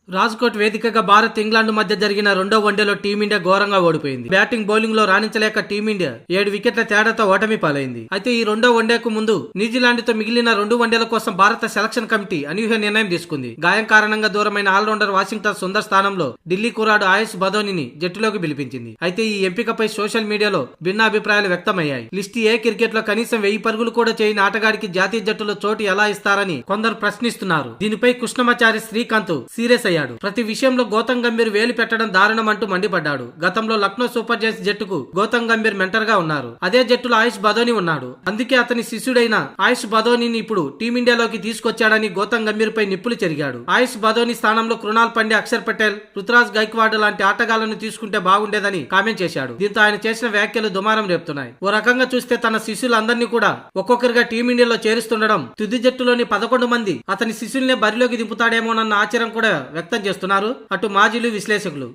రాజ్కోట్ వేదికగా భారత్ ఇంగ్లాండ్ మధ్య జరిగిన రెండో వన్డేలో టీమిండియా ఘోరంగా ఓడిపోయింది. బ్యాటింగ్ బౌలింగ్ లో రాణించలేక టీమిండియా 7 వికెట్ల తేడాతో ఓటమి పాలైంది. అయితే ఈ రెండో వన్డేకు ముందు న్యూజిలాండ్ తో మిగిలిన 2 వన్డేల కోసం భారత సెలక్షన్ కమిటీ అనూహ్య నిర్ణయం తీసుకుంది. గాయం కారణంగా దూరమైన ఆల్రౌండర్ వాషింగ్టన్ సుందర్ స్థానంలో ఢిల్లీ కుర్రాడు ఆయుష్ బదోనిని జట్టులోకి పిలిపించింది. అయితే ఈ ఎంపికపై సోషల్ మీడియాలో భిన్న అభిప్రాయాలు వ్యక్తమయ్యాయి. లిస్ట్ ఏ క్రికెట్ లో కనీసం 1000 పరుగులు కూడా చేయని ఆటగాడికి జాతీయ జట్టులో చోటు ఎలా ఇస్తారని కొందరు ప్రశ్నిస్తున్నారు. దీనిపై కృష్ణమాచారి శ్రీకాంత్ సీరియస్ అయ్యాడు. ప్రతి విషయంలో గౌతమ్ గంభీర్ వేలు పెట్టడం దారుణం అంటూ మండిపడ్డాడు. గతంలో లక్నో సూపర్ జైంట్స్ జట్టుకు గౌతమ్ గంభీర్ మెంటర్ గా ఉన్నారు. అదే జట్టులో ఆయుష్ బదోని ఉన్నాడు. అందుకే అతని శిష్యుడైన ఆయుష్ బదోనిని ఇప్పుడు టీమిండియాలోకి తీసుకొచ్చాడని గౌతమ్ గంభీర్ పై నిప్పులు చెరిగాడు. ఆయుష్ బదోని స్థానంలో కృణాల్ పండ్యా, అక్షర్ పటేల్, రుతురాజ్ గైక్వాడ్ లాంటి ఆటగాళ్లను తీసుకుంటే బాగుండేదని కామెంట్ చేశాడు. దీంతో ఆయన చేసిన వ్యాఖ్యలు దుమారం రేపుతున్నాయి. ఓ రకంగా చూస్తే తన శిష్యులందరినీ కూడా ఒక్కొక్కరిగా టీమిండియాలో చేరుస్తుండడం, తుది జట్టులోని 11 మంది అతని శిష్యుల్నే బరిలోకి దింపుతాడేమోనన్న ఆశ్చర్యం కూడా వ్యక్తం చేస్తున్నారు అటు మాజీలు, విశ్లేషకులు.